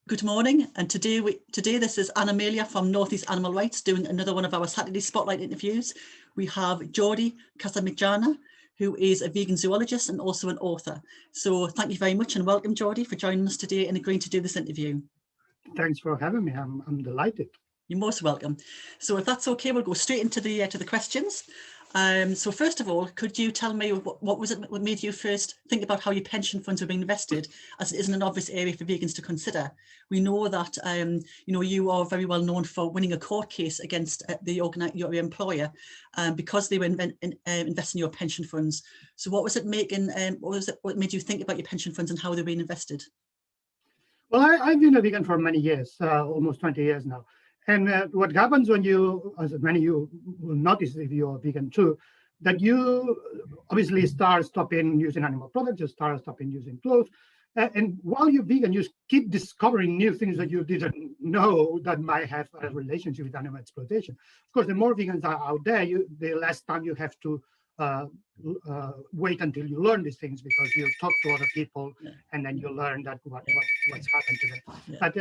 Good morning, and today this is Anna Amelia from Northeast Animal Rights doing another one of our Saturday Spotlight interviews. We have Jordi Casamitjana, who is a vegan zoologist and also an author. So thank you very much and welcome, Jordi, for joining us today and agreeing to do this interview. Thanks for having me. I'm delighted. You're most welcome. So if that's okay, we'll go straight into the questions. So first of all, could you tell me what made you first think about how your pension funds were being invested, as it isn't an obvious area for vegans to consider? We know that you are very well known for winning a court case against your employer because they were investing in your pension funds. So what made you think about your pension funds and how they're being invested? Well, I've been a vegan for many years, almost 20 years now. And what happens when you, as many of you will notice if you're vegan too, that you obviously start stopping using animal products, you start stopping using clothes. And while you're vegan, you keep discovering new things that you didn't know that might have a relationship with animal exploitation. Of course, the more vegans are out there, the less time you have to wait until you learn these things, because you talk to other people and then you learn that what's happened to them. But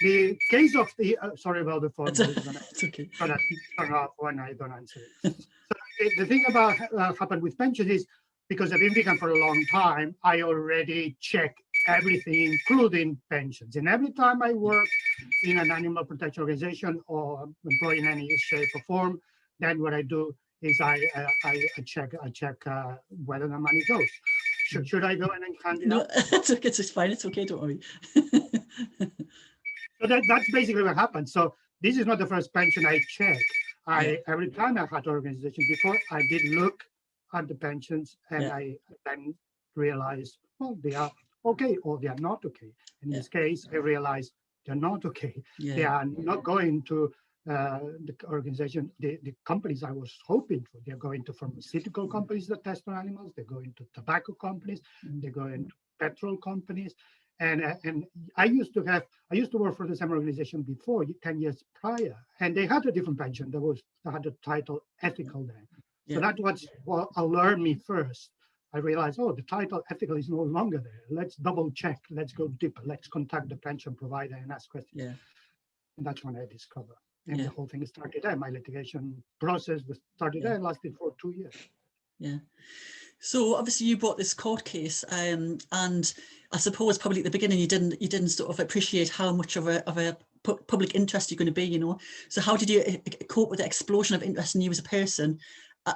the case of the sorry about the phone. It's okay. Gonna turn off when I don't answer it. So the thing about happened with pensions is, because I've been vegan for a long time, I already check everything, including pensions. And every time I work in an animal protection organization or employee in any shape or form, then what I do is I check whether the money goes. Should I go and hand it up? It's okay. It's fine. It's okay. Don't worry. So that's basically what happened. So this is not the first pension I check. Every time I had an organization before, I did look at the pensions and I then realized, well, they are okay or they are not okay. In this case, I realized they're not okay. They are not going to the organization, the companies I was hoping for. They're going to pharmaceutical companies that test on animals. They're going to tobacco companies. They're going to petrol companies. And I used to work for the same organization before, 10 years prior, and they had a different pension. They had the title ethical then. So that was what alerted me first. I realized, oh, the title ethical is no longer there. Let's double check. Let's go deeper. Let's contact the pension provider and ask questions. And that's when I discovered. And the whole thing started there. My litigation process was started there and lasted for 2 years. Yeah. So obviously you brought this court case, and I suppose probably at the beginning you didn't sort of appreciate how much of a public interest you're going to be, So how did you cope with the explosion of interest in you as a person,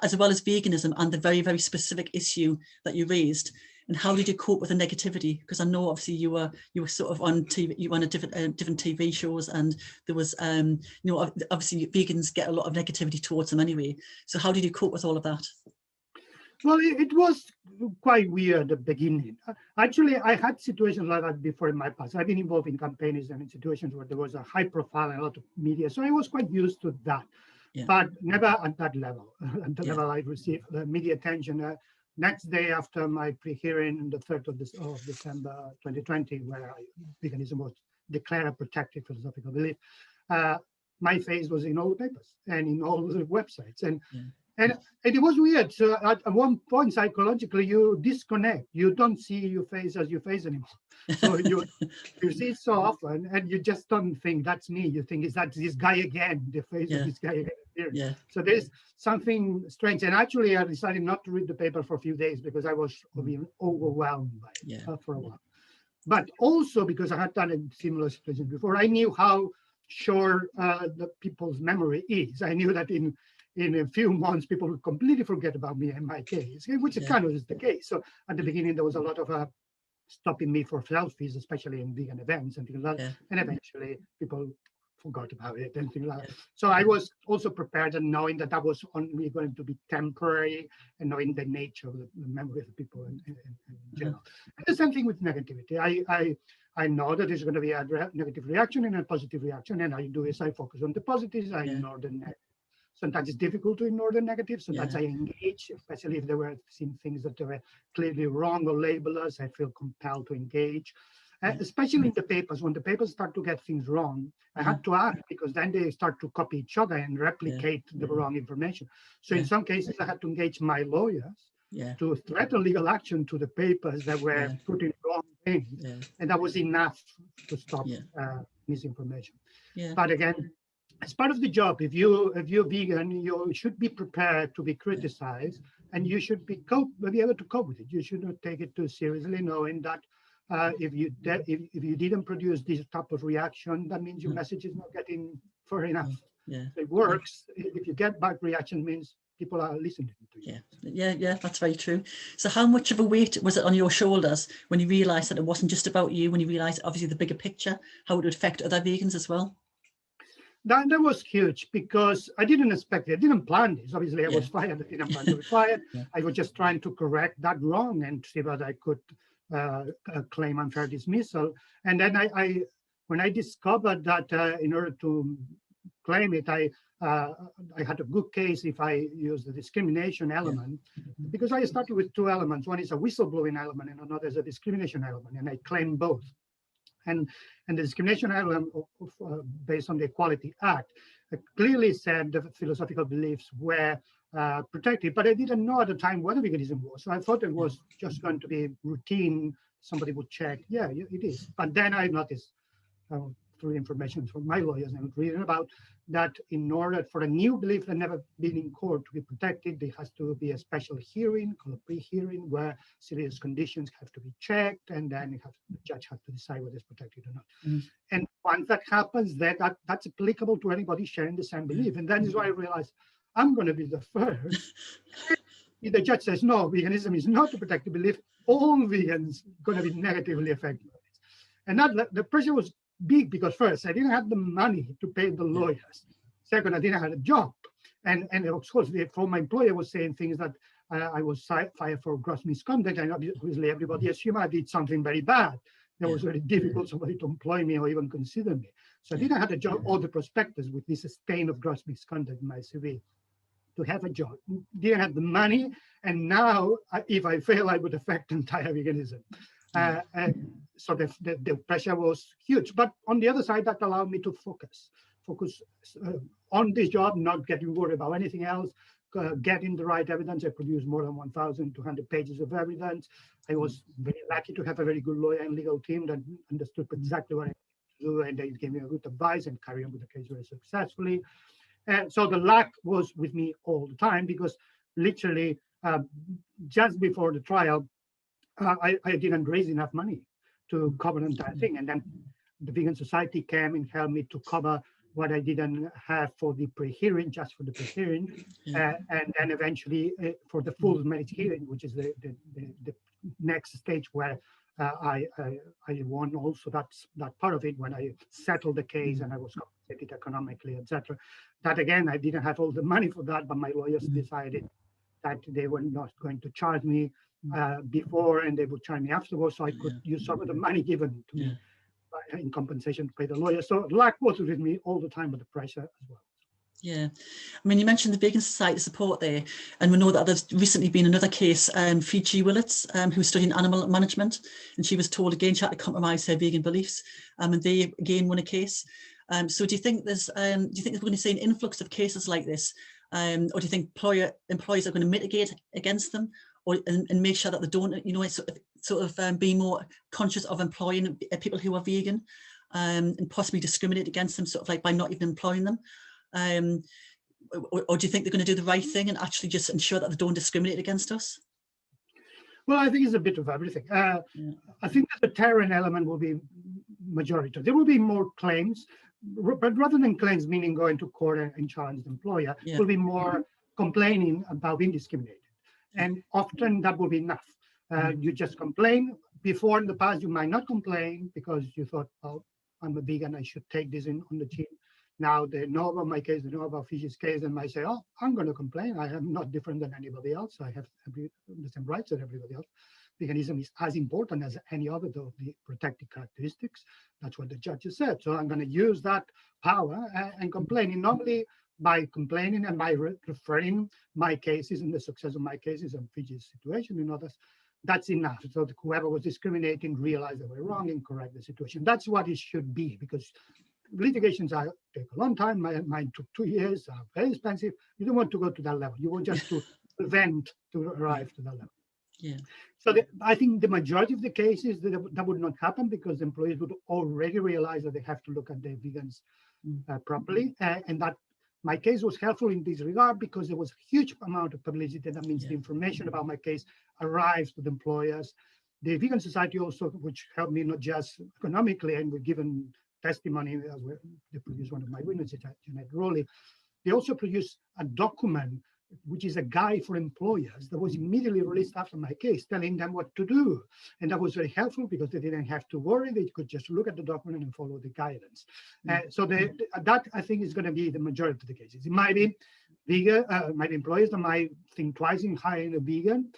as well as veganism and the very, very specific issue that you raised? And how did you cope with the negativity? Because I know obviously you were sort of on TV, you were on a different TV shows, and there was obviously vegans get a lot of negativity towards them anyway. So how did you cope with all of that? Well, it was quite weird at the beginning. Actually, I had situations like that before in my past. I've been involved in campaigns and in situations where there was a high profile and a lot of media. So I was quite used to that, but never at that level. At the level I received the media attention. Next day after my pre-hearing on the 3rd of December 2020, where veganism was declared a protected philosophical belief, my face was in all the papers and in all the websites. And it was weird. So at one point, psychologically, you disconnect. You don't see your face as your face anymore. So you see it so often, and you just don't think that's me. You think, is that this guy again? The face of this guy again. So there's something strange. And actually, I decided not to read the paper for a few days because I was being overwhelmed by it for a while. But also because I had done a similar situation before, I knew how short the people's memory is. I knew that in a few months, people would completely forget about me and my case, which kind of is the case. So at the beginning, there was a lot of stopping me for selfies, especially in vegan events and things like that. And eventually, people forgot about it and things like that. So I was also prepared and knowing that that was only going to be temporary and knowing the nature of the memory of the people in general. And the same thing with negativity. I know that there's going to be a negative reaction and a positive reaction. And I do is I focus on the positives, I ignore the negatives. Sometimes it's difficult to ignore the negatives. Sometimes I engage, especially if there were seen things that were clearly wrong or labeled. I feel compelled to engage, especially in the papers. When the papers start to get things wrong, I had to act because then they start to copy each other and replicate the wrong information. So in some cases, I had to engage my lawyers to threaten legal action to the papers that were putting wrong things. And that was enough to stop Yeah. misinformation. Yeah. But again, as part of the job, if you're vegan, you should be prepared to be criticized, and you should be able to cope with it. You should not take it too seriously, knowing that if you didn't produce this type of reaction, that means your message is not getting far enough. Yeah. It works. If you get back reaction, means people are listening to you. Yeah, that's very true. So how much of a weight was it on your shoulders when you realized that it wasn't just about you, when you realized obviously the bigger picture, how it would affect other vegans as well? That was huge, because I didn't expect it. I didn't plan this. Obviously, I was fired. I didn't plan to be fired. I was just trying to correct that wrong and see whether I could claim unfair dismissal. And then when I discovered that in order to claim it, I had a good case if I use the discrimination element, because I started with two elements. One is a whistleblowing element, and another is a discrimination element, and I claim both. And the discrimination element based on the Equality Act clearly said the philosophical beliefs were protected, but I didn't know at the time what veganism was. So I thought it was just going to be routine. Somebody would check, yeah, it is. But then I noticed through information from my lawyers and reading about that, in order for a new belief that never been in court to be protected, there has to be a special hearing called a pre-hearing, where serious conditions have to be checked, and then the judge has to decide whether it's protected or not. And once that happens, that's applicable to anybody sharing the same belief. And that is why I realized I'm going to be the first. If the judge says no, veganism is not a protected belief, all vegans are going to be negatively affected by this. And that the pressure was big, because first, I didn't have the money to pay the lawyers. Second, I didn't have a job. And of course, the former employer was saying things that I was fired for gross misconduct, and obviously everybody assumed I did something very bad. It was very difficult for somebody to employ me or even consider me. So I didn't have a job or the prospectus with this stain of gross misconduct in my CV to have a job. Didn't have the money, and now if I fail, I would affect entire veganism. So the pressure was huge. But on the other side, that allowed me to focus on this job, not getting worried about anything else, getting the right evidence. I produced more than 1,200 pages of evidence. I was very lucky to have a very good lawyer and legal team that understood exactly what I needed to do, and they gave me a good advice and carried on with the case very successfully. And so the luck was with me all the time, because literally just before the trial, I didn't raise enough money to cover the entire thing. And then the Vegan Society came and helped me to cover what I didn't have for the pre-hearing, just for the pre-hearing. And then eventually for the full merits hearing, which is the next stage where I won also that part of it, when I settled the case and I was compensated economically, etc. That again, I didn't have all the money for that, but my lawyers decided that they were not going to charge me before, and they would charge me afterwards, so I could use some of the money given to me in compensation to pay the lawyer. So luck was with me all the time, but the pressure as well. Yeah, I mean, you mentioned the Vegan Society support there, and we know that there's recently been another case, Fiji Willits, who's studying animal management, and she was told again she had to compromise her vegan beliefs, and they again won a case. So do you think there's we're going to see an influx of cases like this, or do you think employers are going to mitigate against them, or and make sure that they don't, sort of be more conscious of employing people who are vegan, and possibly discriminate against them, sort of like by not even employing them? Or do you think they're going to do the right thing and actually just ensure that they don't discriminate against us? Well, I think it's a bit of everything. I think that the terror element will be majority. There will be more claims, but rather than claims, meaning going to court and challenge the employer, will be more complaining about being discriminated. And often that will be enough. You just complain. Before, in the past, you might not complain because you thought, oh, I'm a vegan, I should take this on the chin. Now they know about my case, they know about Fiji's case, and might say, oh, I'm going to complain. I am not different than anybody else. I have the same rights as everybody else. Veganism is as important as any other of the protected characteristics. That's what the judges said. So I'm going to use that power and complaining, normally by complaining and by referring my cases and the success of my cases and Fiji's situation and others. That's enough. So whoever was discriminating realized they were wrong and correct the situation. That's what it should be, because litigations take a long time. Mine took 2 years, are very expensive. You don't want to go to that level. You want just to prevent to arrive to that level. Yeah. So I think the majority of the cases that would not happen because employees would already realize that they have to look at their vegans properly. And that my case was helpful in this regard because there was a huge amount of publicity. That means the information about my case arrives to the employers. The Vegan Society also, which helped me not just economically, and we're given testimony, they produced one of my witnesses, Jeanette Rowley. They also produced a document, which is a guide for employers that was immediately released after my case, telling them what to do. And that was very helpful because they didn't have to worry. They could just look at the document and follow the guidance. So that, I think, is going to be the majority of the cases. It might be vegan, might be employers that might think twice in hiring a vegan.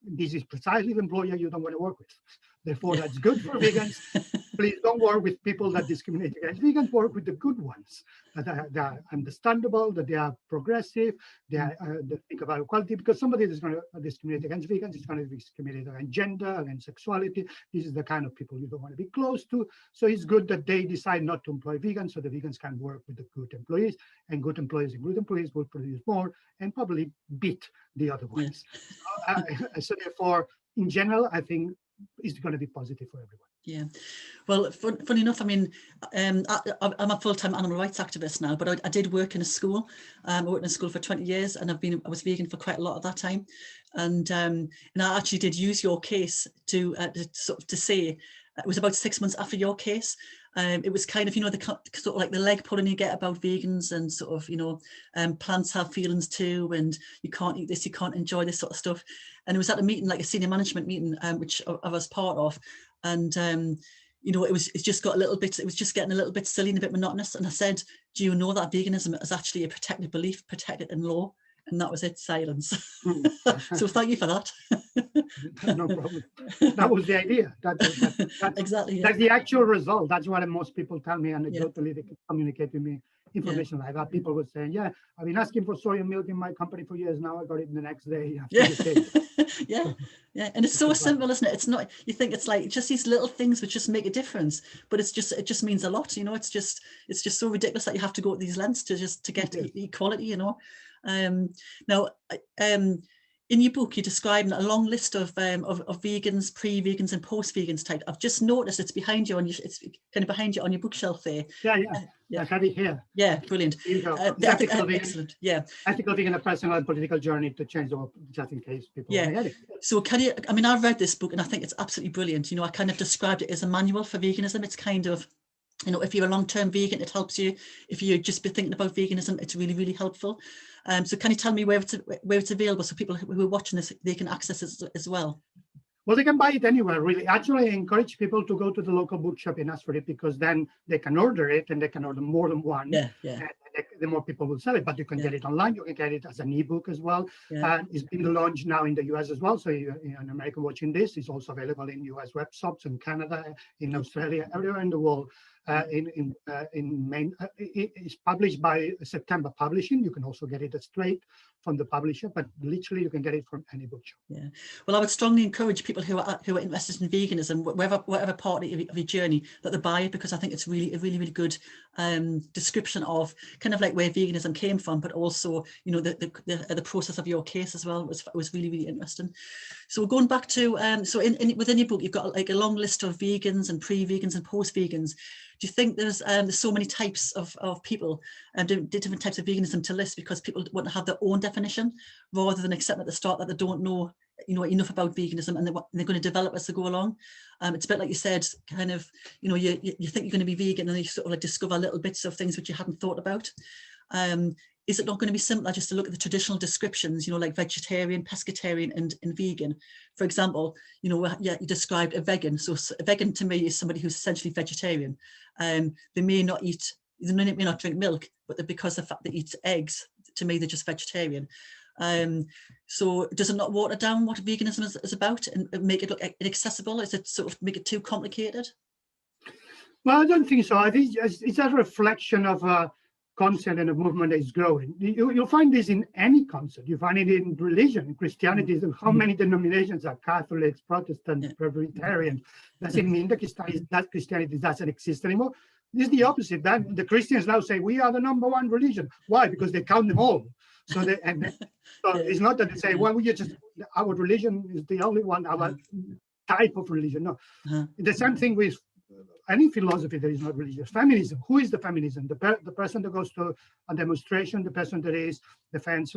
This is precisely the employer you don't want to work with. Therefore, that's good for vegans. Please don't work with people that discriminate against vegans. Work with the good ones that are understandable, that they are progressive, they think about equality. Because somebody that's going to discriminate against vegans is going to discriminate against gender, against sexuality. This is the kind of people you don't want to be close to. So it's good that they decide not to employ vegans, so the vegans can work with the good employees, and good employees will produce more and probably beat the other ones. So therefore, in general, I think it's going to be positive for everyone. Yeah, well, funny enough, I mean, I'm a full-time animal rights activist now, but I did work in a school. I worked in a school for 20 years, and I was vegan for quite a lot of that time. And I actually did use your case to say, it was about 6 months after your case. It was kind of, the sort of like the leg pulling you get about vegans and sort of, plants have feelings too, and you can't eat this, you can't enjoy this sort of stuff. And it was at a meeting, like a senior management meeting, which I was part of. And, it just got it was just getting a little bit silly and a bit monotonous. And I said, do you know that veganism is actually a protected belief, protected in law? And that was it, silence. So thank you for that. No problem. That was the idea. That's exactly. That's the actual result. That's what most people tell me anecdotally. They can communicate with me information like that. People would say, yeah, I've been asking for soy milk in my company for years now. I got it the next day. Yeah. And it's so simple, isn't it? It's not, you think it's like just these little things which just make a difference, but it just means a lot. It's just so ridiculous that you have to go to these lengths to get equality. Now, in your book, you're describing a long list of vegans, pre-vegans, and post-vegans type. I've just noticed it's behind you it's kind of behind you on your bookshelf there. I have it here. Yeah, brilliant. Excellent. Yeah. Ethical vegan, a personal and political journey to change the world, just in case people want to get it. So I've read this book and I think it's absolutely brilliant. I kind of described it as a manual for veganism. It's kind of, if you're a long-term vegan, it helps you. If you just be thinking about veganism, it's really, really helpful. So can you tell me where it's available so people who are watching this, they can access it as well? Well, they can buy it anywhere, really. Actually, I encourage people to go to the local bookshop and ask for it, because then they can order it and they can order more than one. Yeah. And the more people will sell it, but you can get it online. You can get it as an ebook as well. And it's been launched now in the US as well. So an American watching this is also available in US web shops, in Canada, in Australia, everywhere in the world. It's published by September Publishing. You can also get it straight from the publisher, but literally you can get it from any bookshop. Yeah, well, I would strongly encourage people who are interested in veganism, whatever part of your journey, that they buy it, because I think it's really a really good description of kind of like where veganism came from, but also the process of your case as well was really interesting. So going back to within your book, you've got like a long list of vegans and pre-vegans and post-vegans. Do you think there's so many types of people and different types of veganism to list because people want to have their own definition rather than accept at the start that they don't know enough about veganism, and they're going to develop as they go along? It's a bit like you said, kind of, you think you're going to be vegan and then you sort of like discover little bits of things which you hadn't thought about. Is it not going to be simpler just to look at the traditional descriptions, like vegetarian, pescatarian, and vegan? For example, you described a vegan. So a vegan to me is somebody who's essentially vegetarian. They may not drink milk, but because of the fact they eat eggs, to me, they're just vegetarian. So does it not water down what veganism is about and make it look inaccessible? Is it sort of make it too complicated? Well, I don't think so. I think it's a reflection of a concept and a movement that is growing. You'll find this in any concept. You find it in religion, Christianity. How many denominations are Catholics, Protestants, Presbyterians? Does it mean that Christianity doesn't exist anymore? This is the opposite. That the Christians now say we are the #1 religion. Why? Because they count them all. So so it's not that they say, well, we just our religion is the only one, our type of religion. No, the same thing with any philosophy that is not religious. Feminism. Who is the feminism? The person that goes to a demonstration, the person that is defends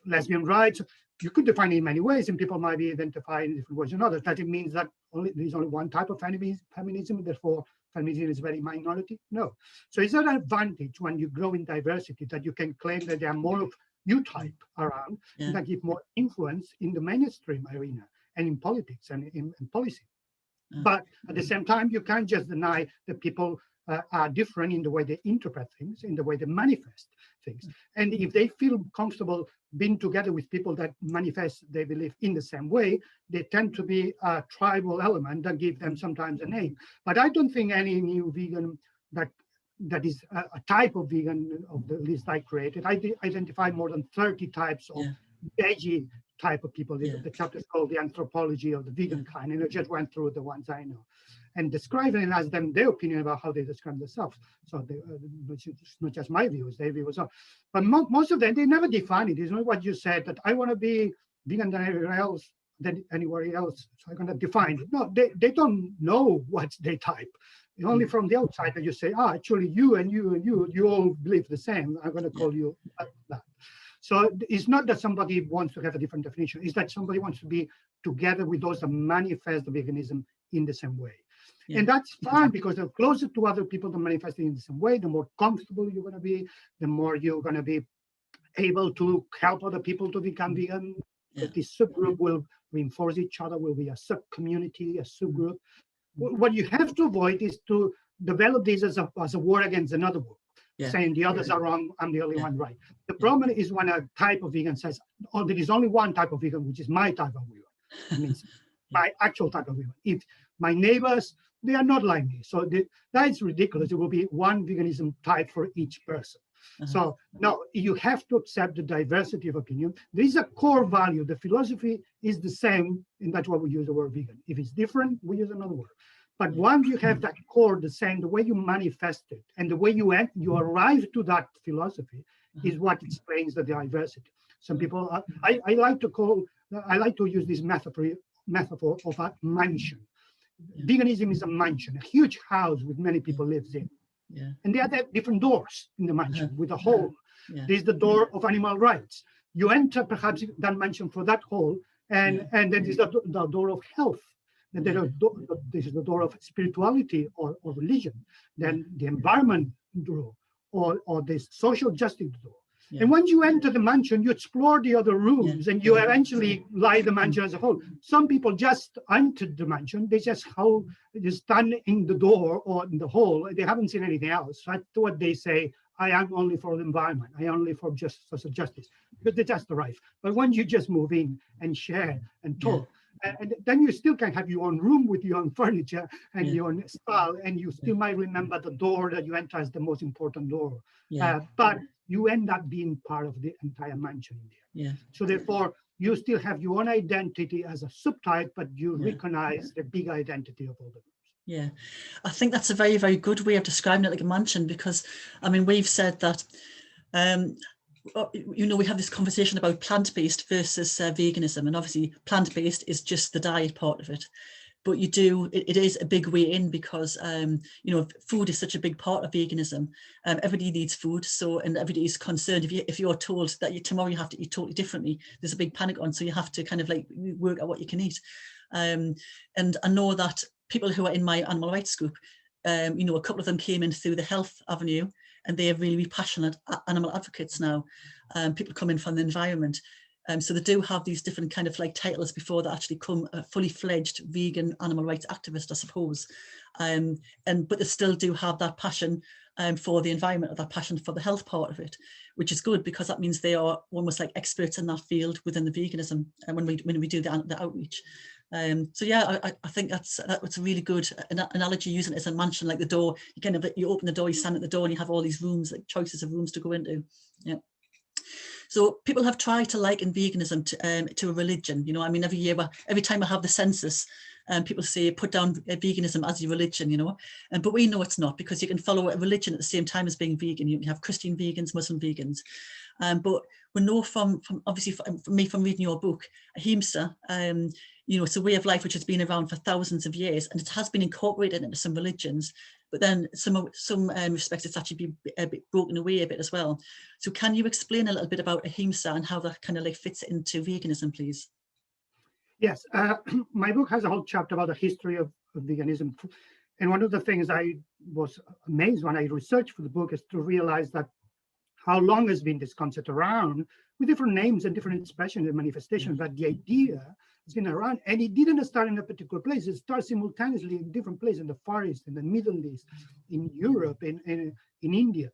lesbian rights. You could define it in many ways, and people might be identified in different ways than others. That it means that there's only one type of feminism, therefore feminism is very minority? No. So is there an advantage when you grow in diversity that you can claim that there are more of you type around that give more influence in the mainstream arena and in politics and in policy? But at the same time, you can't just deny that people are different in the way they interpret things, in the way they manifest things. And if they feel comfortable being together with people that manifest they believe in the same way, they tend to be a tribal element that give them sometimes a name. But I don't think any new vegan that is a type of vegan of the list I created. I identified more than 30 types of veggie type of people. The chapter is called The Anthropology of the Vegan Kind, and I just went through the ones I know and describe and ask them their opinion about how they describe themselves. So it's not just my views, their views are. But most of them, they never define it. It's not what you said, that I want to be vegan than everywhere else, than anywhere else, so I'm going to define it. No, they don't know what they type. Only from the outside that you say, actually you and you and you all believe the same. I'm going to call you that. So it's not that somebody wants to have a different definition. It's that somebody wants to be together with those that manifest the veganism in the same way. And that's fine, because the closer to other people that manifest in the same way, the more comfortable you're going to be, the more you're going to be able to help other people to become vegan. This subgroup will reinforce each other, will be a sub-community, a subgroup. What you have to avoid is to develop this as a war against another war. Saying the others are wrong, I'm the only one right. The problem is when a type of vegan says, oh, there is only one type of vegan, which is my type of vegan. It means my actual type of vegan. If my neighbors, they are not like me. So that's ridiculous. It will be one veganism type for each person. So no, you have to accept the diversity of opinion. There is a core value. The philosophy is the same, and that's why we use the word vegan. If it's different, we use another word. But once you have that core the same, the way you manifest it and the way you arrive to that philosophy is what explains the diversity. Some people, I like to use this metaphor of a mansion. Veganism is a mansion, a huge house with many people lives in. And there are different doors in the mansion with a hole. There's the door of animal rights. You enter perhaps that mansion for that hole, and then there's the door of health. Then this is the door of spirituality or religion. Then the environment door or the social justice door. And once you enter the mansion, you explore the other rooms and you eventually like the mansion as a whole. Some people just entered the mansion. They just stand in the door or in the hall. They haven't seen anything else. That's what they say. I am only for the environment. I am only for social justice, because they just arrive. But once you just move in and share and talk, and then you still can have your own room with your own furniture and your own style, and you still might remember the door that you enter as the most important door. But you end up being part of the entire mansion in there. So therefore, you still have your own identity as a subtype, but you recognize the big identity of all the groups. I think that's a very, very good way of describing it, like a mansion, because I mean, we've said that we have this conversation about plant-based versus veganism, and obviously plant-based is just the diet part of it, but it is a big way in, because food is such a big part of veganism. Everybody needs food, and everybody is concerned if you're told that tomorrow you have to eat totally differently, there's a big panic on, so you have to kind of like work out what you can eat. And I know that people who are in my animal rights group, a couple of them came in through the health avenue, and they are really, really passionate animal advocates now. People come in from the environment. So they do have these different kind of like titles before they actually come a fully fledged vegan animal rights activist, I suppose. But they still do have that passion for the environment, or that passion for the health part of it, which is good, because that means they are almost like experts in that field within the veganism, and when we do the outreach. I think that's a really good analogy, using it as a mansion, like the door. You open the door, you stand at the door, and you have all these rooms, like choices of rooms to go into. So people have tried to liken veganism to a religion. I mean, every time I have the census, and people say put down veganism as your religion, you know, but we know it's not, because you can follow a religion at the same time as being vegan. You can have Christian vegans, Muslim vegans, but we know from obviously from reading your book, ahimsa, you know, it's a way of life which has been around for thousands of years, and it has been incorporated into some religions, but then some respects it's actually been a bit broken away a bit as well. So can you explain a little bit about ahimsa and how that kind of like fits into veganism, please? Yes, my book has a whole chapter about the history of veganism. And one of the things I was amazed when I researched for the book is to realize that how long has been this concept around with different names and different expressions and manifestations, but the idea has been around, and it didn't start in a particular place. It starts simultaneously in different places, in the Far East, in the Middle East, in Europe, in India.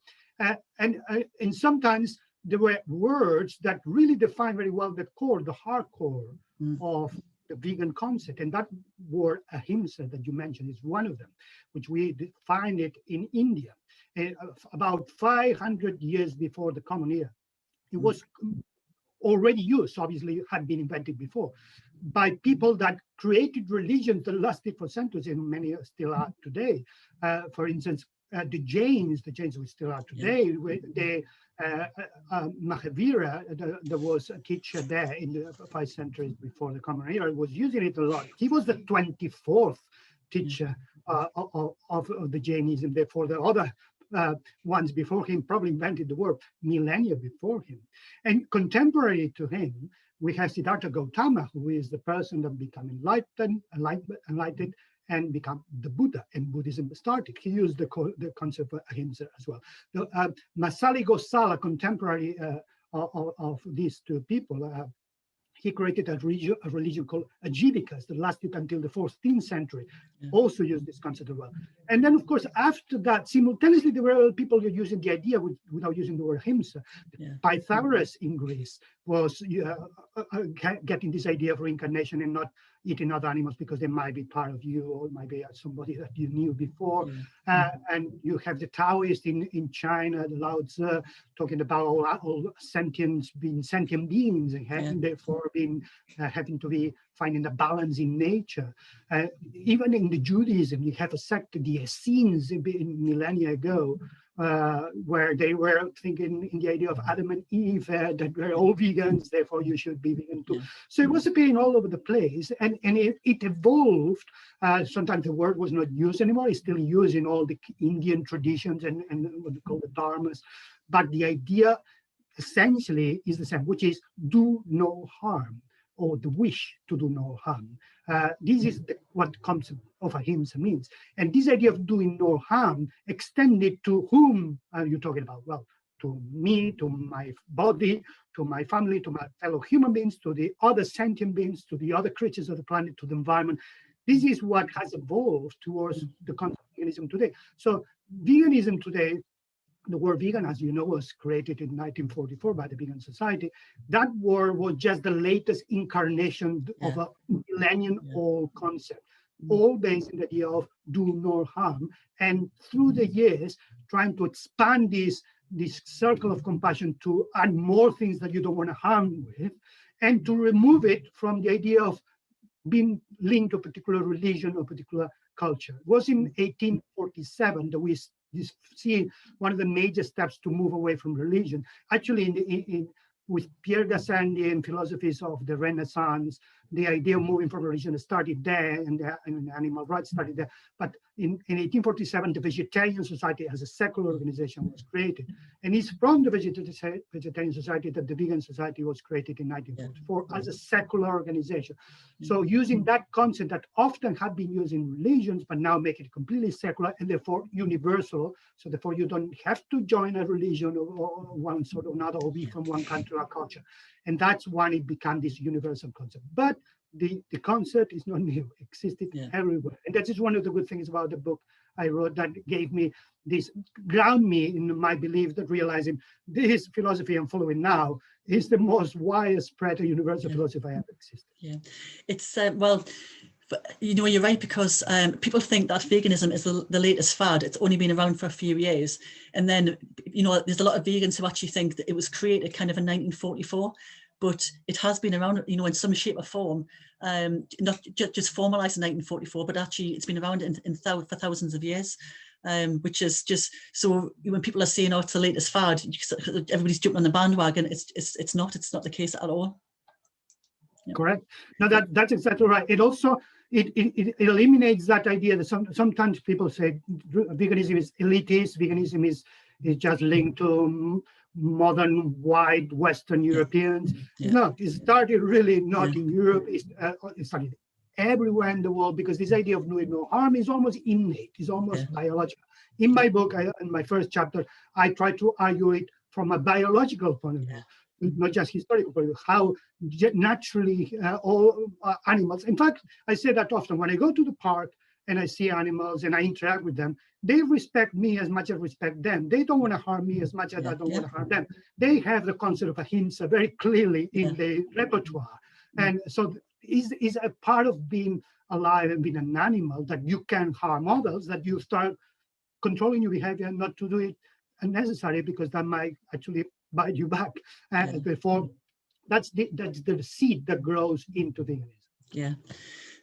And sometimes there were words that really define very well the core, the hardcore of the vegan concept. And that word ahimsa that you mentioned is one of them, which we find it in India. About 500 years before the Common Era. It was already used, obviously had been invented before, by people that created religions that lasted for centuries, and many still are today. For instance, the Jains we still are today. The Mahavira, there was a teacher there in the 5 centuries before the Common Era, was using it a lot. He was the 24th teacher of the Jainism. Therefore, the other ones before him probably invented the word millennia before him. And contemporary to him, we have Siddhartha Gautama, who is the person that became enlightened and become the Buddha, and Buddhism started. He used the concept of ahimsa as well. Masali Gosala, contemporary of these two people, he created a religion called Ajivikas that lasted until the 14th century, also used this concept as well. And then, of course, after that, simultaneously, there were people using the idea without using the word ahimsa. Pythagoras in Greece was getting this idea of reincarnation and not eating other animals because they might be part of you or might be somebody that you knew before. And you have the Taoists in China, the Lao Tzu, talking about all sentience being sentient beings and therefore being having to be finding a balance in nature. Even in the Judaism, you have a sect, the Essenes, millennia ago, where they were thinking in the idea of Adam and Eve, that we're all vegans, therefore you should be vegan too. So it was appearing all over the place, and it evolved. Sometimes the word was not used anymore. It's still used in all the Indian traditions and what we call the dharmas. But the idea essentially is the same, which is do no harm, or the wish to do no harm. This is what concept of ahimsa means. And this idea of doing no harm extended to whom are you talking about? Well, to me, to my body, to my family, to my fellow human beings, to the other sentient beings, to the other creatures of the planet, to the environment. This is what has evolved towards the concept of veganism today. So veganism today, the word vegan, as you know, was created in 1944 by the Vegan Society. That word was just the latest incarnation of a millennium-old concept, all based on the idea of do no harm. And through the years, trying to expand this circle of compassion to add more things that you don't want to harm with, and to remove it from the idea of being linked to a particular religion or particular culture. It was in 1847 that we see one of the major steps to move away from religion. Actually, with Pierre Gassendi and philosophies of the Renaissance, the idea of moving from religion started there, and animal rights started there. But in 1847, the Vegetarian Society as a secular organization was created. And it's from the Vegetarian Society that the Vegan Society was created in 1944 as a secular organization. So using that concept that often had been used in religions, but now make it completely secular and therefore universal. So therefore you don't have to join a religion or one sort or another, or be from one country or culture. And that's when it became this universal concept. But the concept is not new, it existed everywhere. And that is one of the good things about the book I wrote that gave me this, ground me in my belief that realizing this philosophy I'm following now is the most widespread universal philosophy I ever existed. It's, well, you know, you're right, because people think that veganism is the latest fad. It's only been around for a few years. And then, you know, there's a lot of vegans who actually think that it was created kind of in 1944. but it has been around, you know, in some shape or form, not just formalized in 1944, but actually it's been around for thousands of years. Which is just, so when people are saying, oh, it's the latest fad, everybody's jumping on the bandwagon, it's not the case at all. Yeah. Correct. No, that's exactly right. It also, it eliminates that idea that sometimes people say veganism is elitist, veganism is just linked to modern white Western Europeans. Yeah. No, it started really not in Europe. It started everywhere in the world, because this idea of doing no harm is almost innate, is almost biological. In my book, in my first chapter, I try to argue it from a biological point of view, not just historical point of view, how naturally all animals, in fact, I say that often, when I go to the park and I see animals and I interact with them, they respect me as much as I respect them. They don't want to harm me as much as I don't want to harm them. They have the concept of ahimsa very clearly in the repertoire. And so is a part of being alive and being an animal, that you can harm others, that you start controlling your behavior not to do it unnecessarily, because that might actually bite you back. And therefore, that's the seed that grows into veganism. Yeah.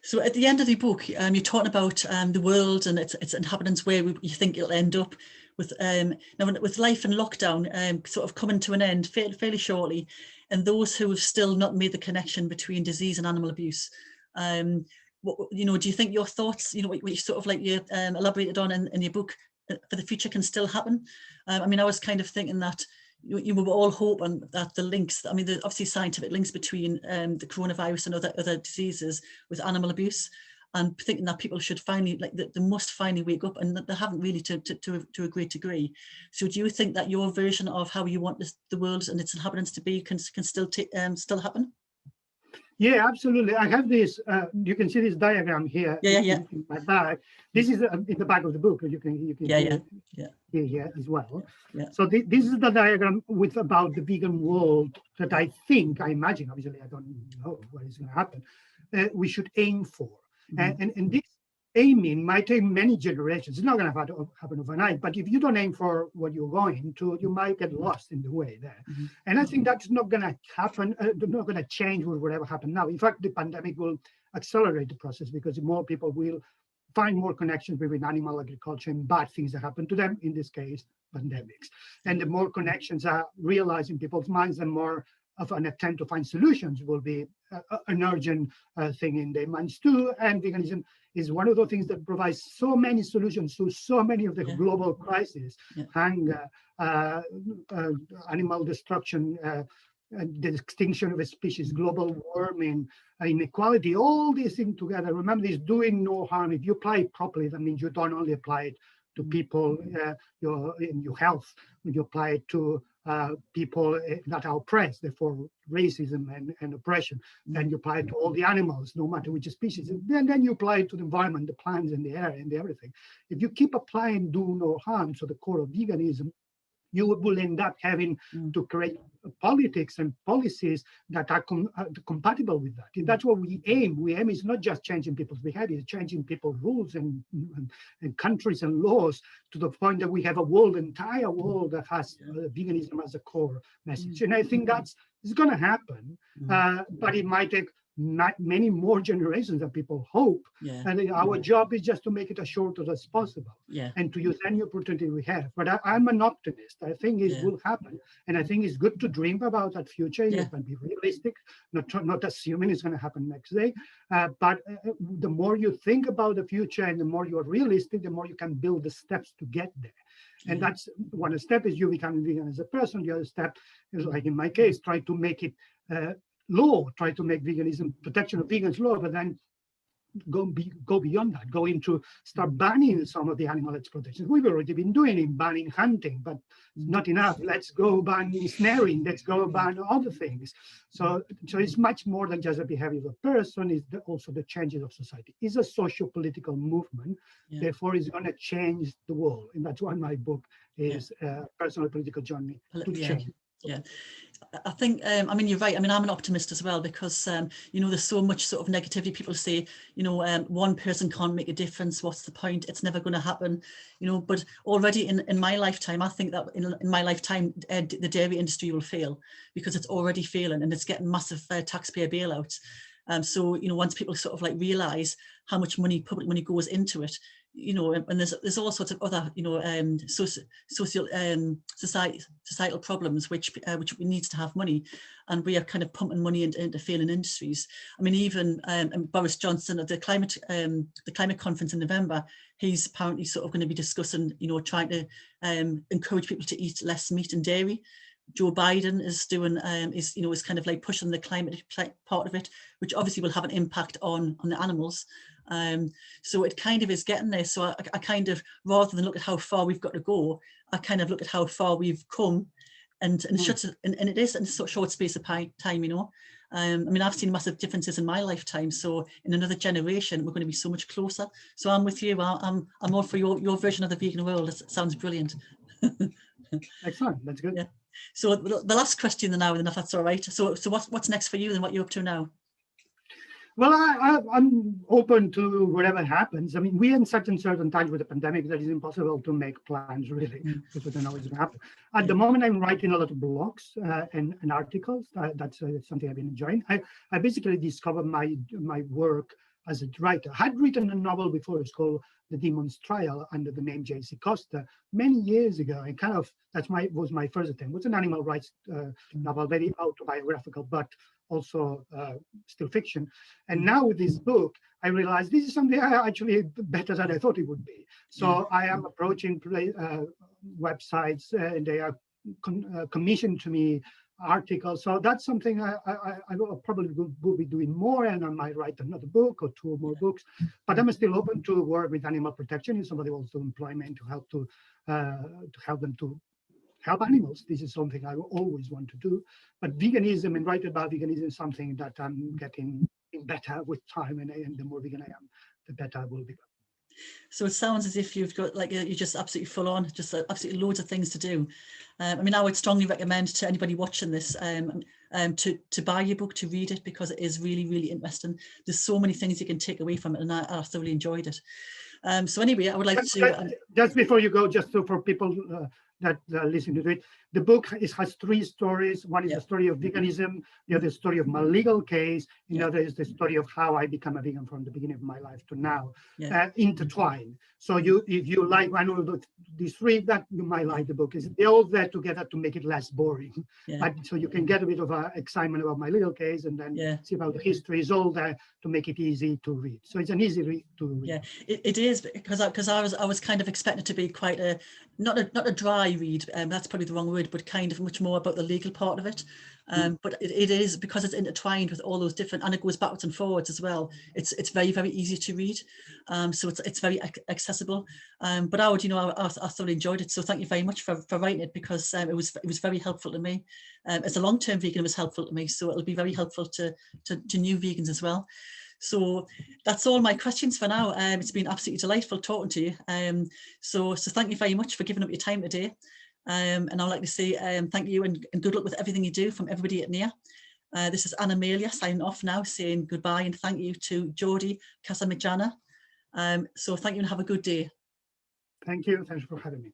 So at the end of the book, you're talking about the world and its inhabitants, where you think it'll end up with now with life in lockdown sort of coming to an end fairly shortly, and those who have still not made the connection between disease and animal abuse. You know, do you think your thoughts, you know, what you sort of like you elaborated on in your book for the future can still happen? I mean, I was kind of thinking that you were all hoping that the links, I mean, the obviously scientific links between the coronavirus and other diseases with animal abuse, and thinking that people should finally, like, they must finally wake up, and that they haven't really to a great degree. So do you think that your version of how you want the world and its inhabitants to be can still happen? Yeah, absolutely. I have this, you can see this diagram here in my bag. This is in the back of the book. You can see here as well. Yeah. So this is the diagram with about the vegan world that I imagine, obviously I don't know what is going to happen, we should aim for. And this aiming might take many generations. It's not going to happen overnight, but if you don't aim for what you're going to, you might get lost in the way there. And I think that's not going to happen, not going to change with whatever happened now. In fact, the pandemic will accelerate the process, because more people will find more connections between animal agriculture and bad things that happen to them, in this case, pandemics. And the more connections are realized in people's minds, the more of an attempt to find solutions will be an urgent thing in their minds too. And veganism is one of the things that provides so many solutions to so many of the global crises, hunger, animal destruction, the extinction of a species, global warming, inequality, all these things together. Remember, this doing no harm. If you apply it properly, that means you don't only apply it to people in your health, you apply it to people that are oppressed, therefore racism and oppression. Then you apply it to all the animals, no matter which species. And then you apply it to the environment, the plants and the air and everything. If you keep applying do no harm, so the core of veganism, you will end up having to create politics and policies that are compatible with that. And that's what we aim. We aim is not just changing people's behavior, it's changing people's rules and countries and laws, to the point that we have a world, entire world, that has veganism as a core message. And I think that's going to happen, but it might take many more generations than people hope. And our job is just to make it as short as possible, and to use any opportunity we have. But I'm an optimist. I think it will happen, and I think it's good to dream about that future. You can be realistic, not assuming it's going to happen next day. But the more you think about the future and the more you're realistic, the more you can build the steps to get there. And that's one step is you become vegan as a person. The other step is, like in my case, try to make it law, try to make veganism, protection of vegans law, but then go beyond that, go into start banning some of the animal exploitation. We've already been doing it, banning hunting, but not enough. Let's go ban snaring, let's go ban other things. So it's much more than just the behavior of a person, it's also the changes of society. It's a socio-political movement, therefore it's going to change the world. And that's why my book is Personal Political Journey to Change. Yeah. I think, I mean, you're right. I mean, I'm an optimist as well, because, you know, there's so much sort of negativity. People say, you know, one person can't make a difference. What's the point? It's never going to happen, you know. But already in my lifetime, I think that in my lifetime, the dairy industry will fail, because it's already failing and it's getting massive taxpayer bailouts. So, you know, once people sort of like realise how much money, public money, goes into it, you know, and there's all sorts of other, you know, societal problems which needs to have money, and we are kind of pumping money into failing industries. I mean, even Boris Johnson at the climate conference in November, he's apparently sort of going to be discussing, you know, trying to encourage people to eat less meat and dairy. Joe Biden is doing is kind of like pushing the climate part of it, which obviously will have an impact on the animals. So it kind of is getting there. So I kind of, rather than look at how far we've got to go, I kind of look at how far we've come, and it is in a short space of time, you know. I mean, I've seen massive differences in my lifetime. So in another generation, we're going to be so much closer. So I'm with you. I'm all for your version of the vegan world. It sounds brilliant. Excellent. That's good. Yeah. So the last question now, if that's all right. So what's next for you and what you're up to now? Well, I'm open to whatever happens. I mean, we are in certain times with the pandemic that it's impossible to make plans, really, because we don't know what's going to happen. At the moment, I'm writing a lot of blogs and articles. That's something I've been enjoying. I basically discovered my work as a writer. I had written a novel before. It's called The Demon's Trial, under the name J.C. Costa, many years ago. And kind of was my first attempt. It was an animal rights novel, very autobiographical, but also still fiction. And now with this book, I realized this is something actually better than I thought it would be. So I am approaching websites, and they are commissioned to me articles. So that's something I will probably will be doing more, and I might write another book or two more books. But I'm still open to work with animal protection. If somebody wants to employ me to help them to help animals, this is something I always want to do. But veganism and writing about veganism is something that I'm getting better with time, and the more vegan I am, the better I will become. So it sounds as if you've got like you're just absolutely full on, just absolutely loads of things to do. I mean, I would strongly recommend to anybody watching this to buy your book, to read it, because it is really, really interesting. There's so many things you can take away from it, and I thoroughly enjoyed it. So anyway, I would like to just before you go, just for people that listen to it, the book has three stories. One is the story of veganism, the other story of my legal case, and the other is the story of how I became a vegan from the beginning of my life to now, intertwined. So if you like one of these three, that you might like the book. They're all there together to make it less boring. So you can get a bit of excitement about my legal case, and then see about the history. Is all there to make it easy to read. So it's an easy read to read. Yeah, it is, because I was kind of expecting it to be quite a not a dry read. That's probably the wrong word, but kind of much more about the legal part of it. But it is, because it's intertwined with all those different, and it goes backwards and forwards as well. It's very, very easy to read. So it's very accessible. But I would, I thoroughly enjoyed it. So thank you very much for writing it, because it was very helpful to me. As a long-term vegan, it was helpful to me. So it'll be very helpful to new vegans as well. So that's all my questions for now. It's been absolutely delightful talking to you. So thank you very much for giving up your time today. And I'd like to say thank you and good luck with everything you do from everybody at NEAR. This is Anna signing off now, saying goodbye and thank you to Jordi, Casamitjana. So thank you and have a good day. Thank you. Thanks for having me.